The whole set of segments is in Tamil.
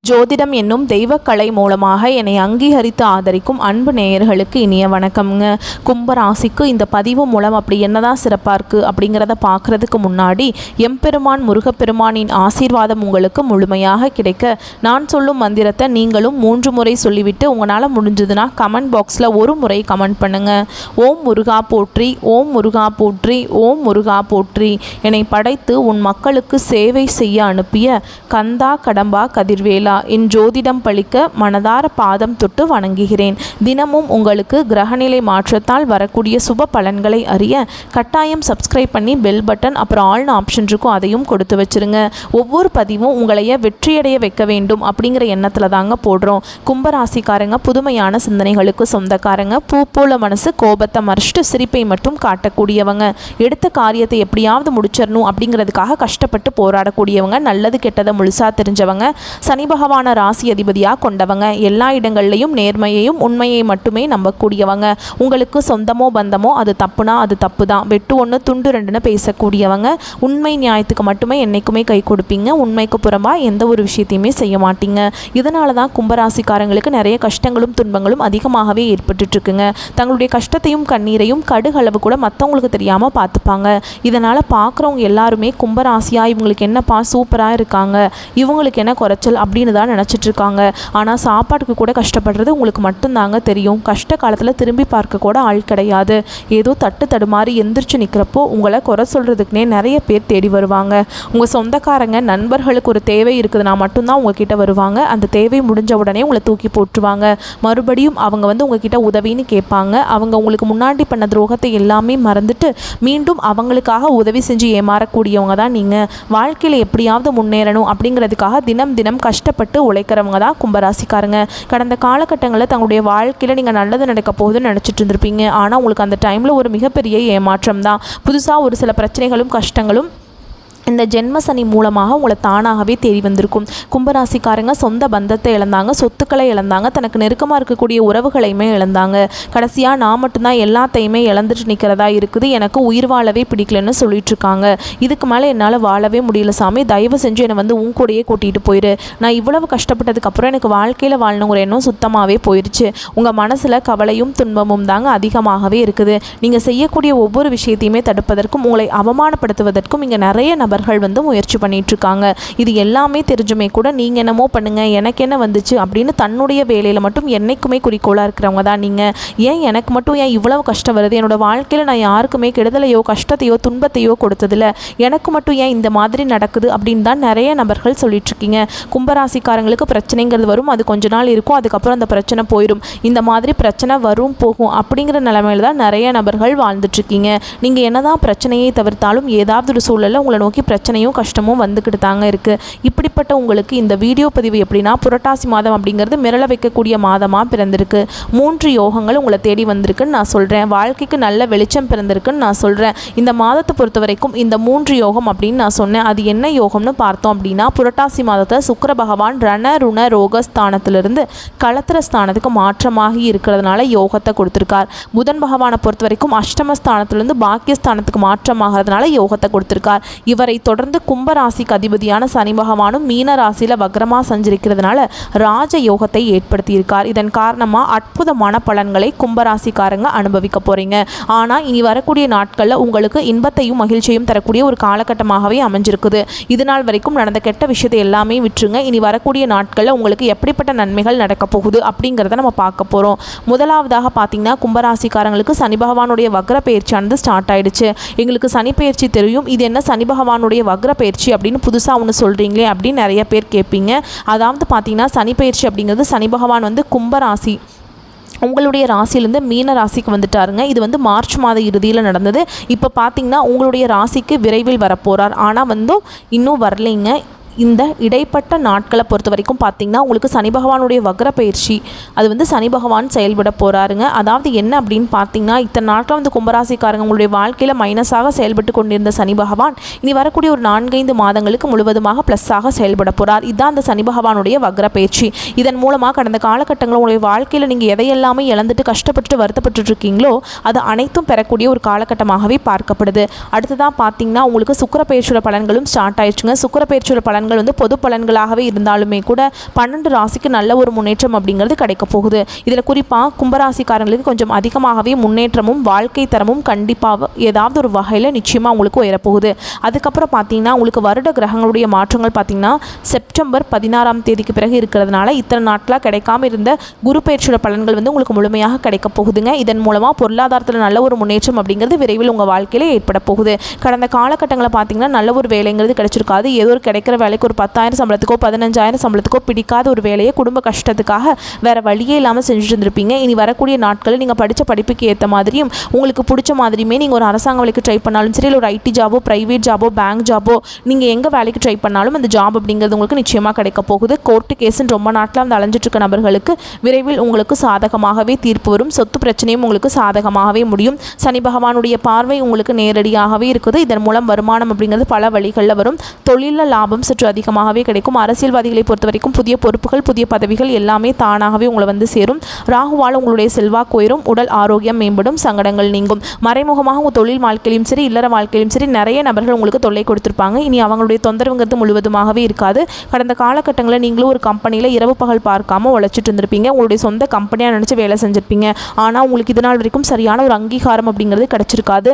ஜோதிடம் என்னும் தெய்வக்கலை மூலமாக என்னை அங்கீகரித்து ஆதரிக்கும் அன்பு நேயர்களுக்கு இனிய வணக்கம்ங்க. கும்பராசிக்கு இந்த பதிவு மூலம் அப்படி என்னதான் சிறப்பாக இருக்குது அப்படிங்கிறத பார்க்குறதுக்கு முன்னாடி எம்பெருமான் முருகப்பெருமானின் ஆசீர்வாதம் உங்களுக்கு முழுமையாக கிடைக்க நான் சொல்லும் மந்திரத்தை நீங்களும் 3 முறை சொல்லிவிட்டு உங்களால் முடிஞ்சதுன்னா கமெண்ட் பாக்ஸில் ஒரு முறை கமெண்ட் பண்ணுங்கள். ஓம் முருகா போற்றி, ஓம் முருகா போற்றி, ஓம் முருகா போற்றி. என்னை படைத்து உன் மக்களுக்கு சேவை செய்ய அனுப்பிய கந்தா கடம்பா கதிர்வேலா என் ஜோதிடம் பழிக்க மனதார பாதம் தொட்டு வணங்குகிறேன். தினமும் உங்களுக்கு கிரகநிலை மாற்றத்தால் வரக்கூடிய சுப பலன்களை அறிய கட்டாயம் சப்ஸ்கிரைப் பண்ணி பெல் பட்டன் அப்புறம் ஆல்னு ஆப்ஷன் இருக்கும், அதையும் கொடுத்து வச்சுருங்க. ஒவ்வொரு பதிவும் உங்களைய வெற்றியடைய வைக்க வேண்டும் அப்படிங்கிற எண்ணத்தில் தாங்க போடுறோம். கும்பராசிக்காரங்க புதுமையான சிந்தனைகளுக்கு சொந்தக்காரங்க. பூ போல மனசு, கோபத்தை மறைச்சிட்டு சிரிப்பை மட்டும் காட்டக்கூடியவங்க. எடுத்த காரியத்தை எப்படியாவது முடிச்சிடணும் அப்படிங்கிறதுக்காக கஷ்டப்பட்டு போராடக்கூடியவங்க. நல்லது கெட்டதை முழுசாக தெரிஞ்சவங்க. சனி பகவான ராசி அதிபதியாக கொண்டவங்க. எல்லா இடங்கள்லையும் நேர்மையையும் உண்மையை மட்டுமே நம்பக்கூடியவங்க. உங்களுக்கு சொந்தமோ பந்தமோ அது தப்புனா அது தப்பு தான், வெட்டு ஒன்று துண்டு ரெண்டுன்னு பேசக்கூடியவங்க. உண்மை நியாயத்துக்கு மட்டுமே என்றைக்குமே கை கொடுப்பீங்க. உண்மைக்கு புறம்பாக எந்த ஒரு விஷயத்தையுமே செய்ய மாட்டீங்க. இதனால தான் கும்பராசிக்காரங்களுக்கு நிறைய கஷ்டங்களும் துன்பங்களும் அதிகமாகவே ஏற்பட்டுருக்குங்க. தங்களுடைய கஷ்டத்தையும் கண்ணீரையும் கடுகளவு கூட மற்றவங்களுக்கு தெரியாமல் பார்த்துப்பாங்க. இதனால் பார்க்குறவங்க எல்லாருமே கும்பராசியாக இவங்களுக்கு என்னப்பா சூப்பராக இருக்காங்க, இவங்களுக்கு என்ன குறைச்சல் அப்படின்னு தான் நினச்சிட்டு இருக்காங்க. ஆனால் சாப்பாட்டுக்கு கூட கஷ்டப்படுறது உங்களுக்கு மட்டும்தாங்க தெரியும். கஷ்ட காலத்தில் திரும்பி பார்க்க கூட ஆள் கிடையாது. ஏதோ தட்டு தடுமாறி எந்திரிச்சு நிற்கிறப்போ உங்களை குறை சொல்கிறதுக்குனே நிறைய பேர் தேடி வருவாங்க. உங்கள் சொந்தக்காரங்க நண்பர்களுக்கு ஒரு தேவை இருக்குதுன்னா மட்டும்தான் உங்ககிட்ட வருவாங்க. அந்த தேவை முடிஞ்ச உடனே உங்களை தூக்கி போட்டுருவாங்க. மறுபடியும் அவங்க உங்ககிட்ட உதவின்னு கேட்பாங்க. அவங்க உங்களுக்கு முன்னாடி பண்ண துரோகத்தை எல்லாமே மறந்துட்டு மீண்டும் அவங்களுக்காக உதவி செஞ்சு ஏமாறக்கூடியவங்க தான் நீங்கள். வாழ்க்கையில் எப்படியாவது முன்னேறணும் அப்படிங்கிறதுக்காக தினம் தினம் கஷ்டப்பட்டு உழைக்கிறவங்க தான் கும்பராசிக்காரங்க. கடந்த காலகட்டங்களில் தங்களுடைய வாழ்க்கையில் நீங்கள் நல்லது நடக்க போகுதுன்னு நினச்சிட்டு இருந்திருப்பீங்க. ஆனால் உங்களுக்கு அந்த டைமில் ஒரு மிகப்பெரிய ஏமாற்றம் தான். புதுசாக ஒரு சில பிரச்சனைகளும் கஷ்டங்களும் இந்த ஜென்ம சனி மூலமாக உங்களை தானாகவே தேடி வந்திருக்கும். கும்பராசிக்காரங்க சொந்த பந்தத்தை இழந்தாங்க, சொத்துக்களை இழந்தாங்க, தனக்கு நெருக்கமாக இருக்கக்கூடிய உறவுகளையுமே இழந்தாங்க. கடைசியாக நான் மட்டும்தான் எல்லாத்தையுமே இழந்துட்டு நிற்கிறதா இருக்குது, எனக்கு உயிர் வாழவே பிடிக்கலன்னு சொல்லிட்டு இருக்காங்க. இதுக்கு மேலே என்னால் வாழவே முடியல சாமி, தயவு செஞ்சு என்னை உன் கூடயே கூட்டிகிட்டு போயிரு. நான் இவ்வளவு கஷ்டப்பட்டதுக்கப்புறம் எனக்கு வாழ்க்கையில் வாழணுங்கிற எண்ணம் சுத்தமாகவே போயிடுச்சு. உங்கள் மனசில் கவலையும் துன்பமும் தாங்க அதிகமாகவே இருக்குது. நீங்கள் செய்யக்கூடிய ஒவ்வொரு விஷயத்தையுமே தடுப்பதற்கும் உங்களை அவமானப்படுத்துவதற்கும் இங்கே நிறைய நபர்கள் முயற்சி பண்ணிட்டு இருக்காங்க. இது எல்லாமே தெரிஞ்சுமே கூட நீங்க என்னமோ பண்ணுங்க, எனக்கு என்ன வந்துச்சு அப்படின்னு தன்னுடைய வேலையில மட்டும் என்னைக்குமே குறிக்கோளா இருக்கிறவங்க தான் நீங்க. ஏன் எனக்கு மட்டும் ஏன் இவ்வளவு கஷ்டம் வருது, என்னோட வாழ்க்கையில நான் யாருக்குமே கெடுதலையோ கஷ்டத்தையோ துன்பத்தையோ கொடுத்ததில்ல, எனக்கு மட்டும் ஏன் இந்த மாதிரி நடக்குது அப்படின்னு தான் நிறைய நபர்கள் சொல்லிட்டு இருக்கீங்க. கும்பராசிக்காரங்களுக்கு பிரச்சனைங்கிறது வரும், அது கொஞ்ச நாள் இருக்கும், அதுக்கப்புறம் அந்த பிரச்சனை போயிடும். இந்த மாதிரி பிரச்சனை வரும் போகும் அப்படிங்கிற நிலைமையில தான் நிறைய நபர்கள் வாழ்ந்துட்டு இருக்கீங்க. நீங்க என்னதான் பிரச்சனையை தவிர்த்தாலும் ஏதாவது ஒரு சூழல்ல உங்களை நோக்கி பிரச்சனையும் கஷ்டமும் வந்துக்கிட்டு தாங்க இருக்குது. இப்படிப்பட்ட உங்களுக்கு இந்த வீடியோ பதிவு எப்படின்னா, புரட்டாசி மாதம் அப்படிங்கிறது மிரள வைக்கக்கூடிய மாதமாக பிறந்திருக்கு. 3 யோகங்கள் உங்களை தேடி வந்திருக்குன்னு நான் சொல்கிறேன். வாழ்க்கைக்கு நல்ல வெளிச்சம் பிறந்திருக்குன்னு நான் சொல்கிறேன். இந்த மாதத்தை பொறுத்த வரைக்கும் இந்த 3 யோகம் அப்படின்னு நான் சொன்னேன். அது என்ன யோகம்னு பார்த்தோம் அப்படின்னா, புரட்டாசி மாதத்தை சுக்கிர பகவான் ரண ருண ரோகஸ்தானத்திலிருந்து களத்திர ஸ்தானத்துக்கு மாற்றமாகி இருக்கிறதுனால யோகத்தை கொடுத்துருக்கார். புதன் பகவானை பொறுத்த வரைக்கும் அஷ்டமஸ்தானத்திலிருந்து பாக்கியஸ்தானத்துக்கு மாற்றமாகிறதுனால யோகத்தை கொடுத்துருக்கார். இவரை தொடர்ந்து கும்பராசிக்கு அதிபதியான சனி பகவானும் மீன ராசியில் வக்ரமாக சஞ்சரிக்கிறதுனால ராஜ யோகத்தை ஏற்படுத்தியிருக்கார். இதன் காரணமாக அற்புதமான பலன்களை கும்பராசிக்காரங்க அனுபவிக்க போகிறீங்க. ஆனால் இனி வரக்கூடிய நாட்களில் உங்களுக்கு இன்பத்தையும் மகிழ்ச்சியும் தரக்கூடிய ஒரு காலகட்டமாகவே அமைஞ்சிருக்குது. இது நாள் வரைக்கும் நடந்த கெட்ட விஷயத்தை எல்லாமே விட்டுருங்க. இனி வரக்கூடிய நாட்களில் உங்களுக்கு எப்படிப்பட்ட நன்மைகள் நடக்க போகுது அப்படிங்கிறத நம்ம பார்க்க போகிறோம். முதலாவதாக பார்த்தீங்கன்னா, கும்பராசிக்காரங்களுக்கு சனி பகவானுடைய வக்ர பயிற்சியானது ஸ்டார்ட் ஆயிடுச்சு. எங்களுக்கு சனி பயிற்சி தெரியும், இது என்ன சனி பகவானுடைய வக்ர பயிற்சி அப்படின்னு புதுசாக ஒன்று சொல்கிறீங்களே அப்படின்னு நிறைய பேர் கேட்பீங்க. அதாவது பார்த்தீங்கன்னா, சனி பயிற்சி அப்படிங்கிறது சனி பகவான் கும்பராசி உங்களுடைய ராசியிலேருந்து மீன ராசிக்கு வந்துட்டாருங்க. இது மார்ச் மாத இறுதியில் நடந்தது. இப்போ பார்த்தீங்கன்னா உங்களுடைய ராசிக்கு விரைவில் வரப்போகிறார். ஆனால் இன்னும் வரலைங்க. இந்த இடைப்பட்ட நாட்களை பொறுத்த வரைக்கும் பார்த்திங்கன்னா, உங்களுக்கு சனி பகவானுடைய வக்ர பயிற்சி அது சனி பகவான் செயல்பட போகிறாருங்க. அதாவது என்ன அப்படின்னு பார்த்தீங்கன்னா, இத்தனை நாட்கள் கும்பராசிக்காரங்க உங்களுடைய வாழ்க்கையில் மைனஸாக செயல்பட்டு கொண்டிருந்த சனி பகவான் இனி வரக்கூடிய ஒரு 4-5 மாதங்களுக்கு முழுவதுமாக ப்ளஸ்ஸாக செயல்பட போகிறார். இதுதான் அந்த சனி பகவானுடைய வக்ர பயிற்சி. இதன் மூலமாக கடந்த காலகட்டங்களில் உங்களுடைய வாழ்க்கையில் நீங்கள் எதையெல்லாமே இழந்துட்டு கஷ்டப்பட்டு வருத்தப்பட்டு இருக்கீங்களோ அது அனைத்தும் பெறக்கூடிய ஒரு காலகட்டமாகவே பார்க்கப்படுது. அடுத்ததான் பார்த்தீங்கன்னா, உங்களுக்கு சுக்கிர பயிற்சியோட பலன்களும் ஸ்டார்ட் ஆயிடுச்சுங்க. சுக்கிர பயிற்சியோட பலன் பலன்கள் வந்து பொது பலன்களாகவே இருந்தாலுமே கூட 12 ராசிக்கு நல்ல ஒரு முன்னேற்றம் அப்படிங்கிறது கிடைக்க போகுது. இதில் குறிப்பாக கும்பராசிக்காரங்களுக்கு கொஞ்சம் அதிகமாகவே முன்னேற்றமும் வாழ்க்கை தரமும் கண்டிப்பாக ஏதாவது ஒரு வகையில் நிச்சயமாக உங்களுக்கு உயரப்போகுது. அதுக்கப்புறம் பார்த்தீங்கன்னா உங்களுக்கு வருட கிரகங்களுடைய மாற்றங்கள் பார்த்தீங்கன்னா செப்டம்பர் 16ஆம் தேதிக்கு பிறகு இருக்கிறதுனால இத்தனை நாட்களாக கிடைக்காம இருந்த குரு பயிற்சியோட பலன்கள் வந்து உங்களுக்கு முழுமையாக கிடைக்க போகுதுங்க. இதன் மூலமாக பொருளாதாரத்தில் நல்ல ஒரு முன்னேற்றம் அப்படிங்கிறது விரைவில் உங்கள் வாழ்க்கையில் ஏற்பட போகுது. கடந்த காலகட்டங்களில் பார்த்தீங்கன்னா நல்ல ஒரு வேலைங்கிறது கிடைச்சிருக்காது. ஏதோ ஒரு கிடைக்கிற வேலைக்கு ஒரு 10,000 சம்பளத்துக்கோ 15,000 சம்பளத்துக்கோ பிடிக்காத ஒரு வேலையை குடும்ப கஷ்டத்துக்காக வேறு வழியே இல்லாமல் செஞ்சுட்டு இருந்திருப்பீங்க. இனி வரக்கூடிய நாட்களில் நீங்கள் படித்த படிப்புக்கு ஏற்ற மாதிரியும் உங்களுக்கு பிடிச்ச மாதிரியுமே நீங்கள் ஒரு அரசாங்க வேலைக்கு ட்ரை பண்ணாலும் சரி, இல்லை ஒரு ஐடி ஜாபோ, ப்ரைவேட் ஜாபோ, பேங்க் ஜாபோ, நீங்கள் எங்கே வேலைக்கு ட்ரை பண்ணாலும் அந்த ஜாப் அப்படிங்கிறது உங்களுக்கு நிச்சயமாக கிடைக்க போகுது. கோர்ட்டு கேஸுன்னு ரொம்ப நாட்களாக வந்து அலைஞ்சிட்டு இருக்க நபர்களுக்கு விரைவில் உங்களுக்கு சாதகமாகவே தீர்ப்பு வரும். சொத்து பிரச்சனையும் உங்களுக்கு சாதகமாகவே முடியும். சனி பகவானுடைய பார்வை உங்களுக்கு நேரடியாகவே இருக்குது. இதன் மூலம் வருமானம் அப்படிங்கிறது பல வழிகளில் வரும். தொழிலில் லாபம் சற்று அதிகமாகவே கிடைக்கும். அரசியல்வாதிகளை பொறுத்த வரைக்கும் புதிய பொறுப்புகள், புதிய பதவிகள் எல்லாமே தானாகவே உங்களை வந்து சேரும். ராகுவால் உங்களுடைய செல்வாக்கு உயரும். உடல் ஆரோக்கியம் மேம்படும். சங்கடங்கள் நீங்கும். மறைமுகமாக உங்கள் தொழில் வாழ்க்கையிலும் சரி, இல்லற வாழ்க்கையிலும் சரி நிறைய நபர்கள் உங்களுக்கு தொல்லை கொடுத்துருப்பாங்க. இனி அவங்களுடைய தொந்தரவுங்கிறது முழுவதுமாகவே இருக்காது. கடந்த காலகட்டங்களில் நீங்களும் ஒரு கம்பெனியில் இரவு பகல் பார்க்காம உழைச்சிட்டு இருந்திருப்பீங்க. உங்களுடைய சொந்த கம்பெனியாக நினச்சி வேலை செஞ்சுருப்பீங்க. ஆனால் உங்களுக்கு இது நாள் வரைக்கும் சரியான ஒரு அங்கீகாரம் அப்படிங்கிறது கிடச்சிருக்காது.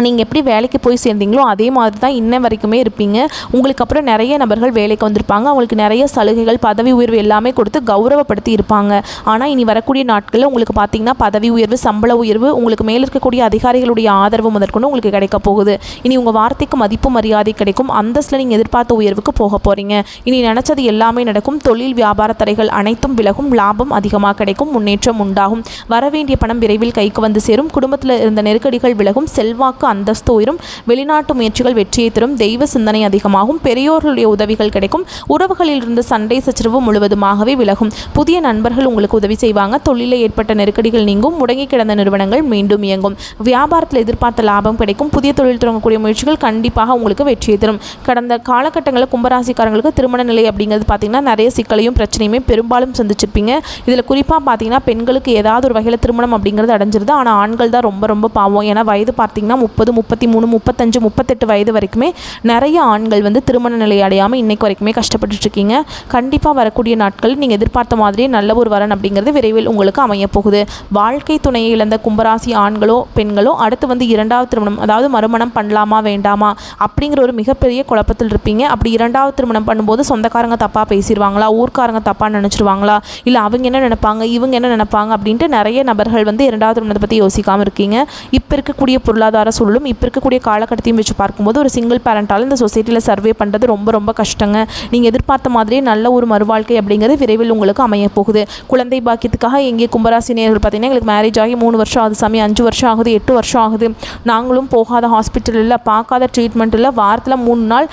நீங்கள் எப்படி வேலைக்கு போய் சேர்ந்தீங்களோ அதே மாதிரி தான் இன்ன வரைக்குமே இருப்பீங்க. உங்களுக்கு அப்புறம் நிறைய நபர்கள் வேலைக்கு வந்திருப்பாங்க. அவங்களுக்கு நிறைய சலுகைகள், பதவி உயர்வு எல்லாமே கொடுத்து கௌரவப்படுத்தி இருப்பாங்க. ஆனால் இனி வரக்கூடிய நாட்களில் உங்களுக்கு பார்த்தீங்கன்னா பதவி உயர்வு, சம்பள உயர்வு, உங்களுக்கு மேலே இருக்கக்கூடிய அதிகாரிகளுடைய ஆதரவு முதற்கொண்டு உங்களுக்கு கிடைக்க போகுது. இனி உங்கள் வார்த்தைக்கு மதிப்பு மரியாதை கிடைக்கும். அந்தஸ்தில் நீங்கள் எதிர்பார்த்த உயர்வுக்கு போக போகிறீங்க. இனி நினச்சது எல்லாமே நடக்கும். தொழில் வியாபார தடைகள் அனைத்தும் விலகும். லாபம் அதிகமாக கிடைக்கும். முன்னேற்றம் உண்டாகும். வரவேண்டிய பணம் விரைவில் கைக்கு வந்து சேரும். குடும்பத்தில் இருந்த நெருக்கடிகள் விலகும். செல்வாக்கு அந்தஸ்து உயரும். வெளிநாட்டு முயற்சிகள் வெற்றியை தரும். தெய்வ சிந்தனை அதிகமாகும். பெரியோர்களுடைய உதவிகள் கிடைக்கும். உறவுகளில் இருந்த சண்டை சச்சரவு முழுவதுமாகவே விலகும். புதிய நண்பர்கள் உங்களுக்கு உதவி செய்வாங்க. தொழிலில் ஏற்பட்ட நெருக்கடிகள் நீங்கும். முடங்கி கிடந்த நிறுவனங்கள் மீண்டும் இயங்கும். வியாபாரத்தில் எதிர்பார்த்த லாபம் கிடைக்கும். புதிய தொழில் தொடங்கக்கூடிய முயற்சிகள் கண்டிப்பாக உங்களுக்கு வெற்றியை தரும். கடந்த காலகட்டங்களில் கும்பராசிக்காரங்களுக்கு திருமண நிலை அப்படிங்கிறது பார்த்தீங்கன்னா நிறைய சிக்கலையும் பிரச்சனையுமே பெரும்பாலும் சந்திச்சிருப்பீங்க. இதில் குறிப்பாக பார்த்தீங்கன்னா பெண்களுக்கு ஏதாவது ஒரு வகையில் திருமணம் அப்படிங்கிறது அடைஞ்சிருது. ஆனால் ஆண்கள் தான் ரொம்ப ரொம்ப பாவம். ஏன்னா வயது பார்த்தீங்கன்னா 30, 33, 35, 38 வயது வரைக்குமே நிறைய ஆண்கள் வந்து திருமண நிலை அடையாமல் இன்னைக்கு வரைக்குமே கஷ்டப்பட்டுருக்கீங்க. கண்டிப்பாக வரக்கூடிய நாட்கள் நீங்கள் எதிர்பார்த்த மாதிரியே நல்ல ஒரு வரன் அப்படிங்கிறது விரைவில் உங்களுக்கு அமைய போகுது. வாழ்க்கை துணையை இழந்த கும்பராசி ஆண்களோ பெண்களோ அடுத்து வந்து இரண்டாவது திருமணம், அதாவது மறுமணம் பண்ணலாமா வேண்டாமா அப்படிங்கிற ஒரு மிகப்பெரிய குழப்பத்தில் இருப்பீங்க. அப்படி இரண்டாவது திருமணம் பண்ணும்போது சொந்தக்காரங்க தப்பாக பேசிடுவாங்களா, ஊர்க்காரங்க தப்பாக நினச்சிருவாங்களா, இல்லை அவங்க என்ன நினைப்பாங்க, இவங்க என்ன நினைப்பாங்க அப்படின்ட்டு நிறைய நபர்கள் வந்து இரண்டாவது திருமணத்தை பற்றி யோசிக்காமல் இருக்கீங்க. இப்போ இருக்கக்கூடிய பொருளாதார சூழலும் இப்போ இருக்கக்கூடிய காலகட்டத்தையும் வச்சு பார்க்கும்போது ஒரு சிங்கிள் பேரண்டால் இந்த சொசைட்டியில் சர்வே பண்ணுறது ரொம்ப ரொம்ப கஷ்டங்க. நீங்கள் எதிர்பார்த்த மாதிரியே நல்ல ஒரு மறுவாழ்க்கை அப்படிங்கிறது விரைவில் உங்களுக்கு அமைய போகுது. குழந்தை பாக்கியத்துக்காக எங்கே கும்பராசி நேயர்கள் பார்த்தீங்கன்னா எங்களுக்கு மேரேஜ் ஆகி 3 வருஷம் ஆகுது சாமி, 5 வருஷம் ஆகுது, 8 வருஷம் ஆகுது, நாங்களும் போகாத ஹாஸ்பிட்டல் இல்லை, பார்க்காத ட்ரீட்மெண்ட் இல்லை, வாரத்தில் 3 நாள்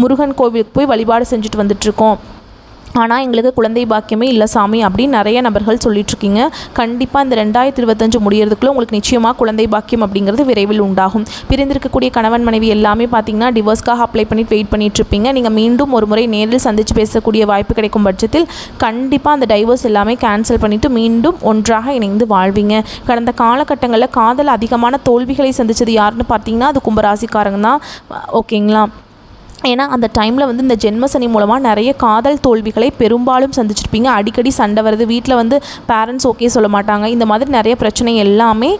முருகன் கோவிலுக்கு போய் வழிபாடு செஞ்சுட்டு வந்துட்டுருக்கோம், ஆனால் எங்களுக்கு குழந்தை பாக்கியமே இல்லை சாமி அப்படின்னு நிறைய நபர்கள் சொல்லிட்டுருக்கீங்க. கண்டிப்பாக இந்த 2025 முடியறதுக்குள்ளே உங்களுக்கு நிச்சயமாக குழந்தை பாக்கியம் அப்படிங்கிறது விரைவில் உண்டாகும். பிரிந்திருக்கக்கூடிய கணவன் மனைவி எல்லாமே பார்த்தீங்கன்னா டிவோர்ஸ்க்காக அப்ளை பண்ணிட்டு வெயிட் பண்ணிட்டுருப்பீங்க. நீங்கள் மீண்டும் ஒரு முறை நேரில் சந்தித்து பேசக்கூடிய வாய்ப்பு கிடைக்கும் பட்சத்தில் கண்டிப்பாக அந்த டைவோர்ஸ் எல்லாமே கேன்சல் பண்ணிவிட்டு மீண்டும் ஒன்றாக இணைந்து வாழ்வீங்க. கடந்த காலகட்டங்களில் காதல் அதிகமான தோல்விகளை சந்தித்தது யாருன்னு பார்த்தீங்கன்னா அது கும்பராசிக்காரங்க தான். ஓகேங்களா? ஏன்னா அந்த டைமில் வந்து இந்த ஜென்மசனி மூலமாக நிறைய காதல் தோல்விகளை பெரும்பாலும் சந்திச்சிருப்பீங்க. அடிக்கடி சண்டை வருது, வீட்டில் வந்து பேரண்ட்ஸ் ஓகே சொல்ல மாட்டாங்க, இந்த மாதிரி நிறைய பிரச்சனை எல்லாமே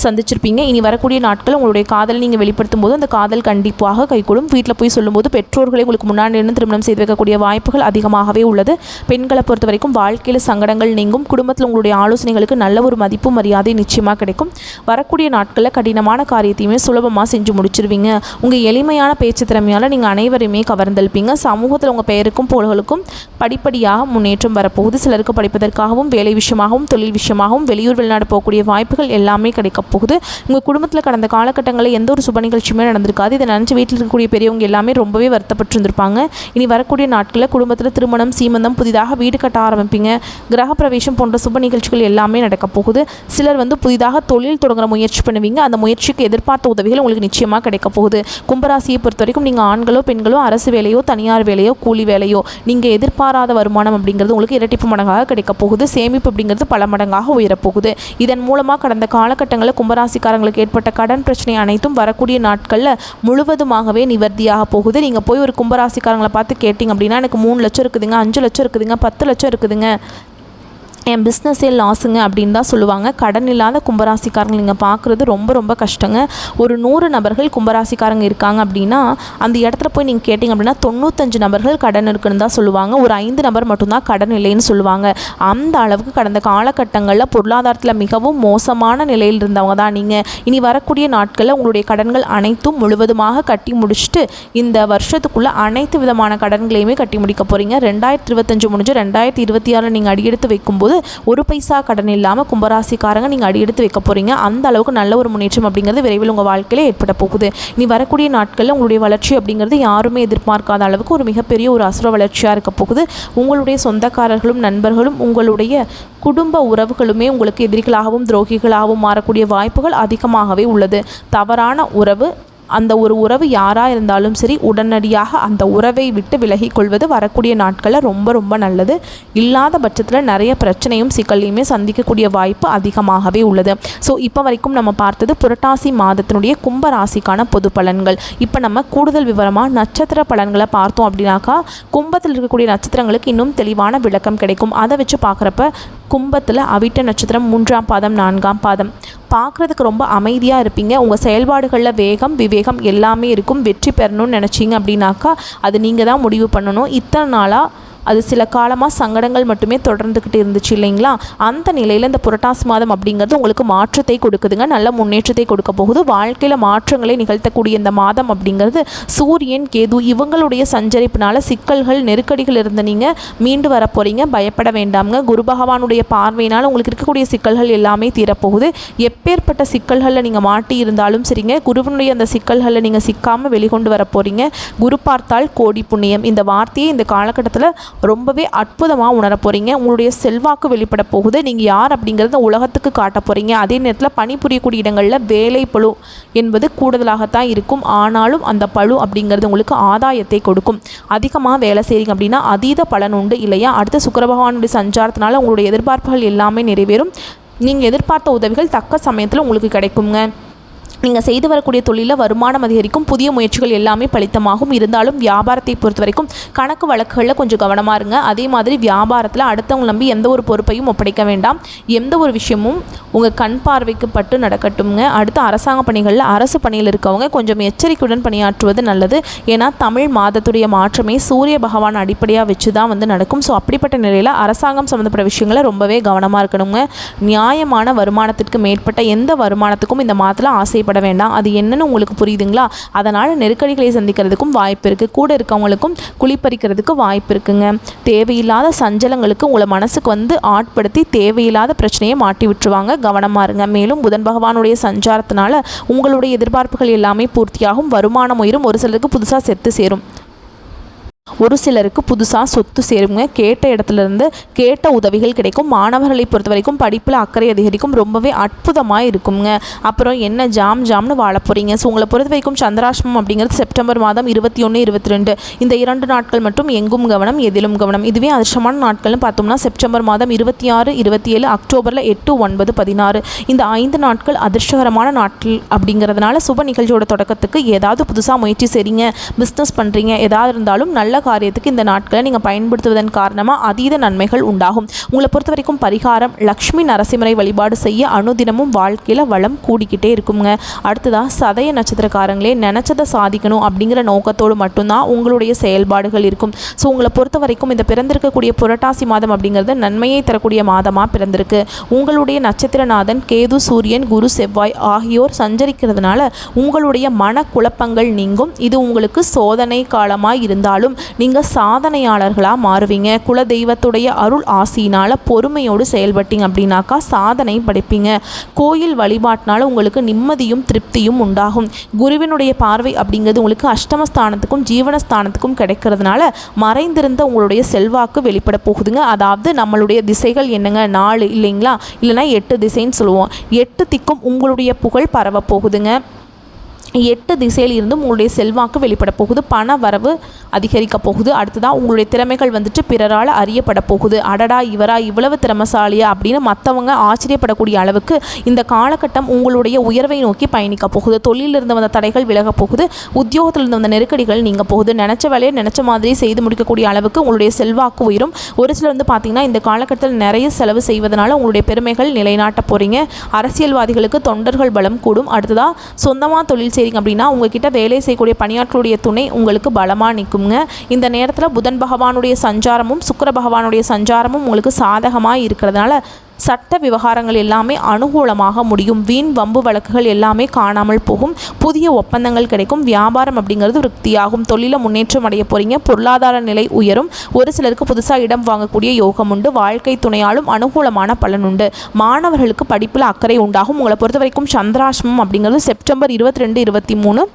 சந்திச்சிருப்பீங்க. இனி வரக்கூடிய நாட்கள் உங்களுடைய காதல் நீங்கள் வெளிப்படுத்தும் போது அந்த காதல் கண்டிப்பாக கைகூடும். வீட்டில் போய் சொல்லும்போது பெற்றோர்களை உங்களுக்கு முன்னாடி இருந்து திருமணம் செய்து வைக்கக்கூடிய வாய்ப்புகள் அதிகமாகவே உள்ளது. பெண்களை பொறுத்த வரைக்கும் வாழ்க்கையில் சங்கடங்கள் நீங்கும். குடும்பத்தில் உங்களுடைய ஆலோசனைகளுக்கு நல்ல ஒரு மதிப்பு மரியாதை நிச்சயமாக கிடைக்கும். வரக்கூடிய நாட்களில் கடினமான காரியத்தையுமே சுலபமாக செஞ்சு முடிச்சிருவீங்க. உங்கள் எளிமையான பேச்சு திறமையால் நீங்கள் அனைவருமே கவர்ந்தெழுப்பீங்க. சமூகத்தில் உங்கள் பெயருக்கும் புகழுக்கும் படிப்படியாக முன்னேற்றம் வரப்போகுது. சிலருக்கு படிப்பதற்காகவும் வேலை விஷயமாகவும் தொழில் விஷயமாகவும் வெளியூர் வெளிநாடு போகக்கூடிய வாய்ப்புகள் எல்லாமே கிடைக்க போகுது. உங்கள் குடும்பத்தில் கடந்த காலகட்டங்களில் எந்த ஒரு சுப நிகழ்ச்சியுமே நடந்திருக்காது. இதை நினச்சி வீட்டில் இருக்கக்கூடிய பெரியவங்க எல்லாமே ரொம்பவே வருத்தப்பட்டு இருந்திருப்பாங்க. இனி வரக்கூடிய நாட்களில் குடும்பத்தில் திருமணம், சீமந்தம், புதிதாக வீடு கட்ட ஆரம்பிப்பீங்க. கிரக பிரவேசம் போன்ற சுப நிகழ்ச்சிகள் எல்லாமே நடக்க போகுது. சிலர் வந்து புதிதாக தொழில் தொடங்குற முயற்சி பண்ணுவீங்க. அந்த முயற்சிக்கு எதிர்பார்த்த உதவிகள் உங்களுக்கு நிச்சயமாக கிடைக்க போகுது. கும்பராசியை பொறுத்த வரைக்கும் நீங்கள் ஆண்களோ பெண்களோ பலன்களோ, அரசு வேலையோ, தனியார் வேலையோ, கூலி வேலையோ, நீங்கள் எதிர்பாராத வருமானம் அப்படிங்கிறது உங்களுக்கு இரட்டிப்பு மடங்காக கிடைக்க போகுது. சேமிப்பு அப்படிங்கிறது பல மடங்காக உயரப்போகுது. இதன் மூலமாக கடந்த காலகட்டங்களில் கும்பராசிக்காரங்களுக்கு ஏற்பட்ட கடன் பிரச்சனை அனைத்தும் வரக்கூடிய நாட்களில் முழுவதுமாகவே நிவர்த்தியாக போகுது. நீங்கள் போய் ஒரு கும்பராசிக்காரங்களை பார்த்து கேட்டிங்க அப்படின்னா, எனக்கு 3 லட்சம் இருக்குதுங்க, 5 லட்சம் இருக்குதுங்க, 10 லட்சம் இருக்குதுங்க, என் பிஸ்னஸே லாஸுங்க அப்படின்னு தான் சொல்லுவாங்க. கடன் இல்லாத கும்பராசிக்காரங்க நீங்கள் பார்க்குறது ரொம்ப ரொம்ப கஷ்டங்க. ஒரு 100 நபர்கள் கும்பராசிக்காரங்க இருக்காங்க அப்படின்னா, அந்த இடத்துல போய் நீங்கள் கேட்டிங்க அப்படின்னா 95 நபர்கள் கடன் இருக்குன்னு தான் சொல்லுவாங்க. ஒரு 5 நபர் மட்டும்தான் கடன் இல்லைன்னு சொல்லுவாங்க. அந்த அளவுக்கு கடந்த காலகட்டங்களில் பொருளாதாரத்தில் மிகவும் மோசமான நிலையில் இருந்தவங்க தான் நீங்கள். இனி வரக்கூடிய நாட்களில் உங்களுடைய கடன்கள் அனைத்தும் முழுவதுமாக கட்டி முடிச்சுட்டு இந்த வருஷத்துக்குள்ளே அனைத்து விதமான கடன்களையுமே கட்டி முடிக்க போகிறீங்க. 2025 முடிஞ்சு 2026 நீங்கள் அடியெடுத்து வைக்கும்போது ஒரு பைசா கடன் இல்லாமல் கும்பராசிக்காரங்க நீங்கள் அடி எடுத்து வைக்க போகிறீங்க. அந்த அளவுக்கு நல்ல ஒரு முன்னேற்றம் அப்படிங்கிறது விரைவில் உங்கள் வாழ்க்கையில் ஏற்பட போகுது. இனி வரக்கூடிய நாட்களில் உங்களுடைய வளர்ச்சி அப்படிங்கிறது யாருமே எதிர்பார்க்காத அளவுக்கு ஒரு மிகப்பெரிய ஒரு அசுர வளர்ச்சியாக இருக்க போகுது. உங்களுடைய சொந்தக்காரர்களும் நண்பர்களும் உங்களுடைய குடும்ப உறவுகளுமே உங்களுக்கு எதிரிகளாகவும் துரோகிகளாகவும் மாறக்கூடிய வாய்ப்புகள் அதிகமாகவே உள்ளது. தவறான உறவு, அந்த ஒரு உறவு யாராக இருந்தாலும் சரி, உடனடியாக அந்த உறவை விட்டு விலகி கொள்வது வரக்கூடிய நாட்களில் ரொம்ப ரொம்ப நல்லது. இல்லாத பட்சத்தில் நிறைய பிரச்சனையும் சிக்கலையுமே சந்திக்கக்கூடிய வாய்ப்பு அதிகமாகவே உள்ளது. ஸோ இப்போ வரைக்கும் நம்ம பார்த்தது புரட்டாசி மாதத்தினுடைய கும்ப ராசிக்கான பொது பலன்கள். இப்போ நம்ம கூடுதல் விவரமாக நட்சத்திர பலன்களை பார்த்தோம் அப்படின்னாக்கா, கும்பத்தில் இருக்கக்கூடிய நட்சத்திரங்களுக்கு இன்னும் தெளிவான விளக்கம் கிடைக்கும். அதை வச்சு பார்க்குறப்ப கும்பத்தில் அவிட்ட நட்சத்திரம் 3ஆம் பாதம் 4ஆம் பாதம் பார்க்குறதுக்கு ரொம்ப அமைதியாக இருப்பீங்க. உங்கள் செயல்பாடுகளில் வேகம் விவேகம் எல்லாமே இருக்கும். வெற்றி பெறணும்னு நினச்சிங்க அப்படின்னாக்கா அது நீங்கள் தான் முடிவு பண்ணணும். இத்தனை நாளாக அது சில காலமாக சங்கடங்கள் மட்டுமே தொடர்ந்துக்கிட்டு இருந்துச்சு இல்லைங்களா? அந்த நிலையில் இந்த புரட்டாசி மாதம் அப்படிங்கிறது உங்களுக்கு மாற்றத்தை கொடுக்குதுங்க. நல்ல முன்னேற்றத்தை கொடுக்க போகுது. வாழ்க்கையில் மாற்றங்களை நிகழ்த்தக்கூடிய இந்த மாதம் அப்படிங்கிறது சூரியன் கேது இவங்களுடைய சஞ்சரிப்பினால சிக்கல்கள் நெருக்கடிகள் இருந்து நீங்கள் மீண்டு வர போகிறீங்க. பயப்பட வேண்டாம்ங்க. குரு பகவானுடைய பார்வையினால் உங்களுக்கு இருக்கக்கூடிய சிக்கல்கள் எல்லாமே தீரப்போகுது. எப்பேற்பட்ட சிக்கல்களில் நீங்கள் மாட்டி இருந்தாலும் சரிங்க, குருவனுடைய அந்த சிக்கல்களில் நீங்கள் சிக்காமல் வெளிக்கொண்டு வர போகிறீங்க. குரு பார்த்தால் கோடி புண்ணியம், இந்த வார்த்தையை இந்த காலகட்டத்தில் ரொம்பவே அற்புதமாக உணர போகிறீங்க. உங்களுடைய செல்வாக்கு வெளிப்பட போகுது. நீங்கள் யார் அப்படிங்கிறத உலகத்துக்கு காட்ட போகிறீங்க. அதே நேரத்தில் பணிபுரியக்கூடிய இடங்களில் வேலை பளு என்பது கூடுதலாகத்தான் இருக்கும். ஆனாலும் அந்த பளு அப்படிங்கிறது உங்களுக்கு ஆதாயத்தை கொடுக்கும். அதிகமாக வேலை செய்கிறீங்க அப்படின்னா அதீத பலன் உண்டு இல்லையா? அடுத்த சுக்கிர பகவானுடைய சஞ்சாரத்தினால உங்களுடைய எதிர்பார்ப்புகள் எல்லாமே நிறைவேறும். நீங்கள் எதிர்பார்த்த உதவிகள் தக்க சமயத்தில் உங்களுக்கு கிடைக்குங்க. நீங்கள் செய்து வரக்கூடிய தொழிலில் வருமானம் அதிகரிக்கும். புதிய முயற்சிகள் எல்லாமே பலித்தமாகும். இருந்தாலும் வியாபாரத்தை பொறுத்த வரைக்கும் கணக்கு வழக்குகளில் கொஞ்சம் கவனமாக இருங்க. அதே மாதிரி வியாபாரத்தில் அடுத்தவங்க நம்பி எந்த ஒரு பொறுப்பையும் ஒப்படைக்க வேண்டாம். எந்த ஒரு விஷயமும் உங்கள் கண் பார்வைக்கு பட்டு நடக்கட்டும்ங்க. அடுத்து அரசாங்க பணிகளில் அரசு பணியில் இருக்கவங்க கொஞ்சம் எச்சரிக்கையுடன் பணியாற்றுவது நல்லது. ஏன்னா தமிழ் மாதத்துடைய மாற்றமே சூரிய பகவான் அடிப்படையாக வச்சு தான் நடக்கும். ஸோ அப்படிப்பட்ட நிலையில் அரசாங்கம் சம்மந்தப்பட்ட விஷயங்களை ரொம்பவே கவனமாக இருக்கணுங்க. நியாயமான வருமானத்திற்கு மேற்பட்ட எந்த வருமானத்துக்கும் இந்த மாதத்தில் ஆசைப்பட வேண்டாம். அது என்னன்னு உங்களுக்கு புரியுதுங்களா? அதனால் நெருக்கடிகளை சந்திக்கிறதுக்கும் வாய்ப்பு இருக்குது. கூட இருக்கவங்களுக்கும் குளிப்பறிக்கிறதுக்கு வாய்ப்பு இருக்குங்க. தேவையில்லாத சஞ்சலங்களுக்கு உங்களை மனசுக்கு ஆட்படுத்தி தேவையில்லாத பிரச்சனையை மாட்டி விட்டுருவாங்க. கவனமாக இருங்க. மேலும் புதன் பகவானுடைய சஞ்சாரத்தினால உங்களுடைய எதிர்பார்ப்புகள் எல்லாமே பூர்த்தியாகும். வருமானம் உயரும். ஒரு சிலருக்கு புதுசாக செத்து சேரும். ஒரு சிலருக்கு புதுசாக சொத்து சேருங்க. கேட்ட இடத்துலேருந்து கேட்ட உதவிகள் கிடைக்கும். மாணவர்களை பொறுத்த வரைக்கும் படிப்பில் அக்கறை அதிகரிக்கும். ரொம்பவே அற்புதமாக இருக்குங்க. அப்புறம் என்ன ஜாம்னு வாழ போகிறீங்க. ஸோ உங்களை பொறுத்த வரைக்கும் சந்திராஷ்டமம் அப்படிங்கிறது செப்டம்பர் மாதம் 21, 22 இந்த 2 நாட்கள் மட்டும் எங்கும் கவனம் எதிலும் கவனம். இதுவே அதிர்ஷ்டமான நாட்கள்னு பார்த்தோம்னா செப்டம்பர் மாதம் 26, 27, அக்டோபரில் 8, 9, 16 இந்த 5 நாட்கள் அதிர்ஷ்டகரமான நாட்கள் அப்படிங்கிறதுனால சுப நிகழ்ச்சியோட தொடக்கத்துக்கு ஏதாவது புதுசாக முயற்சி செய்கிறீங்க, பிஸ்னஸ் பண்ணுறீங்க, ஏதாவது இருந்தாலும் நல்ல காரியத்துக்கு இந்த நாட்களை நீங்கள் பயன்படுத்துவதன் காரணமாக அதீத நன்மைகள் உண்டாகும். உங்களை பொறுத்த வரைக்கும் பரிகாரம் லக்ஷ்மி நரசிம்மரை வழிபாடு செய்ய அனுதினமும் வாழ்க்கையில் வளம் கூடிக்கிட்டே இருக்குங்க. அடுத்ததாக சதய நட்சத்திரக்காரங்களே, நினச்சதை சாதிக்கணும் அப்படிங்கிற நோக்கத்தோடு மட்டும்தான் உங்களுடைய செயல்பாடுகள் இருக்கும். ஸோ உங்களை பொறுத்த வரைக்கும் இந்த பிறந்திருக்கக்கூடிய புரட்டாசி மாதம் அப்படிங்கிறது நன்மையை தரக்கூடிய மாதமாக பிறந்திருக்கு. உங்களுடைய நட்சத்திரநாதன் கேது, சூரியன், குரு, செவ்வாய் ஆகியோர் சஞ்சரிக்கிறதுனால உங்களுடைய மனக்குழப்பங்கள் நீங்கும். இது உங்களுக்கு சோதனை காலமாக இருந்தாலும் நீங்கள் சாதனையாளர்களாக மாறுவீங்க. குல தெய்வத்துடைய அருள் ஆசியினால் பொறுமையோடு செயல்பட்டீங்க அப்படின்னாக்கா சாதனை படைப்பீங்க. கோயில் வழிபாட்டினால உங்களுக்கு நிம்மதியும் திருப்தியும் உண்டாகும். குருவினுடைய பார்வை அப்படிங்கிறது உங்களுக்கு அஷ்டமஸ்தானத்துக்கும் ஜீவனஸ்தானத்துக்கும் கிடைக்கிறதுனால மறைந்திருந்த உங்களுடைய செல்வாக்கு வெளிப்பட போகுதுங்க. அதாவது நம்மளுடைய திசைகள் என்னங்க 4 இல்லைங்களா? இல்லைனா 8 திசைன்னு சொல்லுவோம். 8 திக்கும் உங்களுடைய புகழ் பரவ போகுதுங்க. 8 திசையில் இருந்தும் உங்களுடைய செல்வாக்கு வெளிப்பட போகுது. பண வரவு அதிகரிக்க போகுது. அடுத்ததான் உங்களுடைய திறமைகள் வந்துட்டு பிறரால் அறியப்பட போகுது. அடடா இவரா இவ்வளவு திறமசாலியா அப்படின்னு மற்றவங்க ஆச்சரியப்படக்கூடிய அளவுக்கு இந்த காலகட்டம் உங்களுடைய உயர்வை நோக்கி பயணிக்க போகுது. தொழிலில் இருந்து வந்த தடைகள் விலக போகுது. உத்தியோகத்தில் இருந்து வந்த நெருக்கடிகள் நீங்க போகுது. நினச்ச வேலையை நினச்ச மாதிரி செய்து முடிக்கக்கூடிய அளவுக்கு உங்களுடைய செல்வாக்கு உயரும். ஒரு சிலர் வந்து பார்த்தீங்கன்னா இந்த காலகட்டத்தில் நிறைய செலவு செய்வதனால உங்களுடைய பெருமைகள் நிலைநாட்ட போகிறீங்க. அரசியல்வாதிகளுக்கு தொண்டர்கள் பலம் கூடும். அடுத்ததாக சொந்தமாக தொழில் செய்றீங்க அப்படின்னா உங்ககிட்ட வேலை செய்யக்கூடிய பணியாட்களுடைய துணை உங்களுக்கு பலமாக நிற்குங்க. இந்த நேரத்தில் புதன் பகவானுடைய சஞ்சாரமும் சுக்கிர பகவானுடைய சஞ்சாரமும் உங்களுக்கு சாதகமாக இருக்கிறதுனால சட்ட விவகாரங்கள் எல்லாமே அனுகூலமாக முடியும். வீண் வம்பு வழக்குகள் எல்லாமே காணாமல் போகும். புதிய ஒப்பந்தங்கள் கிடைக்கும். வியாபாரம் அப்படிங்கிறது விருத்தியாகும். தொழில முன்னேற்றம் அடைய போகிறீங்க. பொருளாதார நிலை உயரும். ஒரு சிலருக்கு புதுசாக இடம் வாங்கக்கூடிய யோகம் உண்டு. வாழ்க்கை துணையாலும் அனுகூலமான பலன் உண்டு. மாணவர்களுக்கு படிப்பில் அக்கறை உண்டாகும். உங்களை பொறுத்த வரைக்கும் சந்திராஷ்டமம் அப்படிங்கிறது செப்டம்பர் 22, 23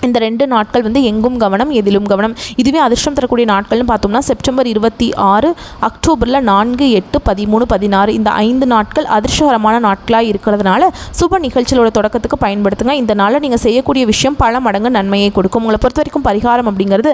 இந்த 2 நாட்கள் வந்து எங்கும் கவனம் எதிலும் கவனம். இதுவே அதிர்ஷ்டம் தரக்கூடிய நாட்கள்னு பார்த்தோம்னா செப்டம்பர் 26, அக்டோபரில் 4, 8, 13, 16 இந்த 5 நாட்கள் அதிர்ஷ்டகரமான நாட்களாக இருக்கிறதுனால சுப நிகழ்ச்சிகளோட தொடக்கத்துக்கு பயன்படுத்துங்க. இந்த நாளில் நீங்கள் செய்யக்கூடிய விஷயம் பல மடங்கு நன்மையை கொடுக்கும். உங்களை பொறுத்த வரைக்கும் பரிகாரம் அப்படிங்கிறது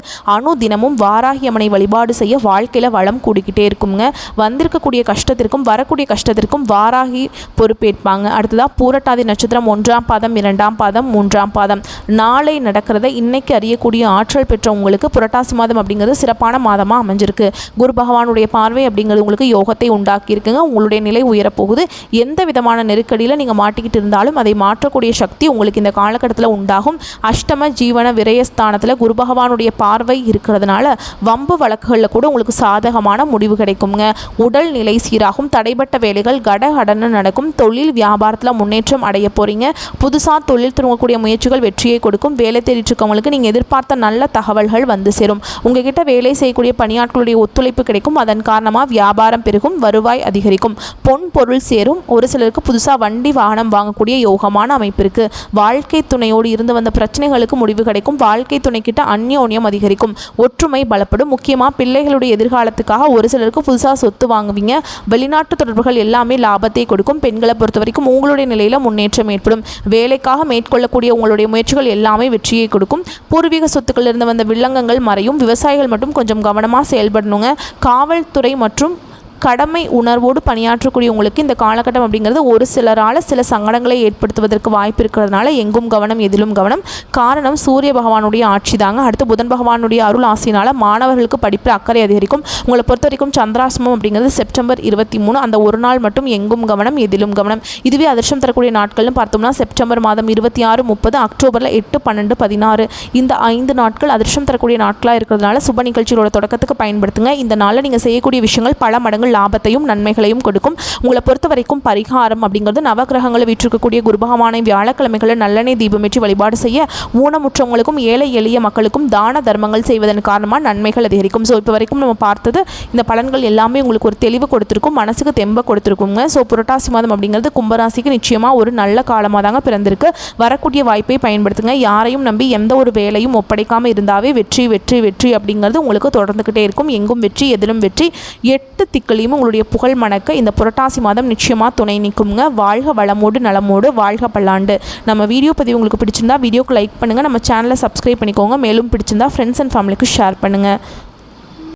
தினமும் வாராகி அம்மனை வழிபாடு செய்ய வாழ்க்கையில் வளம் கூடிக்கிட்டே இருக்குங்க. வந்திருக்கக்கூடிய கஷ்டத்திற்கும் வரக்கூடிய கஷ்டத்திற்கும் வாராகி பொறுப்பேற்பாங்க. அடுத்ததாக பூரட்டாதி நட்சத்திரம் 1ஆம் பாதம் 2ஆம் பாதம் 3ஆம் பாதம் நாளை நடக்கிறத இன்னைக்கு அறியக்கூடிய ஆற்றல் பெற்ற உங்களுக்கு புரட்டாசி மாதம் அப்படிங்கிறது சிறப்பான மாதமாக அமைஞ்சிருக்கு. குரு பகவானுடைய பார்வை அப்படிங்கிறது உங்களுக்கு யோகத்தை உண்டாக்கி இருக்குங்க. உங்களுடைய நிலை உயரப்போகுது. எந்த விதமான நெருக்கடியில் நீங்கள் மாட்டிக்கிட்டு இருந்தாலும் அதை மாற்றக்கூடிய சக்தி உங்களுக்கு இந்த காலகட்டத்தில் உண்டாகும். அஷ்டம ஜீவன விரயஸ்தானத்தில் குரு பகவானுடைய பார்வை இருக்கிறதுனால வம்பு வழக்குகளில் கூட உங்களுக்கு சாதகமான முடிவு கிடைக்குங்க. உடல் நிலை சீராகும். தடைப்பட்ட வேலைகள் கடகடன்னு நடக்கும். தொழில் வியாபாரத்தில் முன்னேற்றம் அடைய போறீங்க. புதுசாக தொழில் தொடங்கக்கூடிய முயற்சிகள் வெற்றியை கொடுக்கும். வேலை தேடிட்டு இருக்கவங்களுக்கு நீங்கள் எதிர்பார்த்த நல்ல தகவல்கள் வந்து சேரும். உங்ககிட்ட வேலை செய்யக்கூடிய பணியாட்களுடைய ஒத்துழைப்பு கிடைக்கும். அதன் காரணமாக வியாபாரம் பெருகும். வருவாய் அதிகரிக்கும். பொன் பொருள் சேரும். ஒரு சிலருக்கு புதுசாக வண்டி வாகனம் வாங்கக்கூடிய யோகமான அமைப்பு இருக்கு. வாழ்க்கை துணையோடு இருந்து வந்த பிரச்சனைகளுக்கு முடிவு கிடைக்கும். வாழ்க்கை துணைக்கிட்ட அந்யோன்யம் அதிகரிக்கும். ஒற்றுமை பலப்படும். முக்கியமாக பிள்ளைகளுடைய எதிர்காலத்துக்காக ஒரு சிலருக்கு புதுசாக சொத்து வாங்குவீங்க. வெளிநாட்டு தொடர்புகள் எல்லாமே லாபத்தை கொடுக்கும். பெண்களை பொறுத்த வரைக்கும் உங்களுடைய நிலையில் முன்னேற்றம் ஏற்படும். வேலைக்காக மேற்கொள்ளக்கூடிய உங்களுடைய முயற்சிகள் எல்லாமே வெற்றியை கொடுக்கும். பூர்வீக சொத்துக்கள் இருந்து வந்த வில்லங்கங்கள் மறையும். விவசாயிகள் மட்டும் கொஞ்சம் கவனமாக செயல்படணுங்க. காவல்துறை மற்றும் கடமை உணர்வோடு பணியாற்றக்கூடிய உங்களுக்கு இந்த காலகட்டம் அப்படிங்கிறது ஒரு சிலரால் சில சங்கடங்களை ஏற்படுத்துவதற்கு வாய்ப்பு இருக்கிறதுனால எங்கும் கவனம் எதிலும் கவனம். காரணம் சூரிய பகவானுடைய ஆட்சி தாங்க. அடுத்து புதன் பகவானுடைய அருள் ஆசினால் மாணவர்களுக்கு படிப்பில் அக்கறை அதிகரிக்கும். உங்களை பொறுத்த வரைக்கும் சந்திராஷ்டமம் அப்படிங்கிறது செப்டம்பர் 23 அந்த ஒரு நாள் மட்டும் எங்கும் கவனம் எதிலும் கவனம். இதுவே அதிர்ஷ்டம் தரக்கூடிய நாட்கள்னு பார்த்தோம்னா செப்டம்பர் மாதம் 26, 30, அக்டோபரில் 8, 12, 16 இந்த 5 நாட்கள் அதிர்ஷ்டம் தரக்கூடிய நாட்களாக இருக்கிறதுனால சுப நிகழ்ச்சிகளோட தொடக்கத்துக்கு பயன்படுத்துங்க. இந்த நாளில் நீங்கள் செய்யக்கூடிய விஷயங்கள் பல மடங்கு லாபத்தையும் நன்மைகளையும் கொடுக்கும். உங்களை பொறுத்த வரைக்கும் பரிகாரம் அப்படிங்கிறது நவகிரகங்களை வீற்றிருக்கக்கூடிய குரு பகவானை வியாழக்கிழமைகளில் நல்லெண்ணெய் தீபமேற்றி வழிபாடு செய்ய, ஊனமுற்றவங்களுக்கும் ஏழை எளிய மக்களுக்கும் தான தர்மங்கள் செய்வதன் காரணமாக நன்மைகள் அதிகரிக்கும். ஸோ இப்போ வரைக்கும் நம்ம பார்த்தது இந்த பலன்கள் எல்லாமே உங்களுக்கு ஒரு தெளிவு கொடுத்துருக்கும், மனசுக்கு தெம்ப கொடுத்துருக்குங்க. ஸோ புரட்டாசி மாதம் அப்படிங்கிறது கும்பராசிக்கு நிச்சயமாக ஒரு நல்ல காலமாக தாங்க பிறந்திருக்கு. வரக்கூடிய வாய்ப்பை பயன்படுத்துங்க. யாரையும் நம்பி எந்த ஒரு வேலையும் ஒப்படைக்காமல் இருந்தாவே வெற்றி வெற்றி வெற்றி அப்படிங்கிறது உங்களுக்கு தொடர்ந்துக்கிட்டே இருக்கும். எங்கும் வெற்றி எதிலும் வெற்றி. 8 திக்கள் உங்களுடைய புகழ் மணக்க இந்த புரட்டாசி மாதம் நிச்சயமாக துணை நிற்குங்க. வாழ்க வளமோடு நலமோடு வாழ்க பல்லாண்டு. நம்ம வீடியோ பதிவு உங்களுக்கு பிடிச்சிருந்தா வீடியோக்கு லைக் பண்ணுங்கள். நம்ம சேனலை சப்ஸ்கிரைப் பண்ணிக்கோங்க. மேலும் பிடிச்சிருந்தா ஃப்ரெண்ட்ஸ் அண்ட் ஃபேமிலிக்கு ஷேர் பண்ணுங்கள்.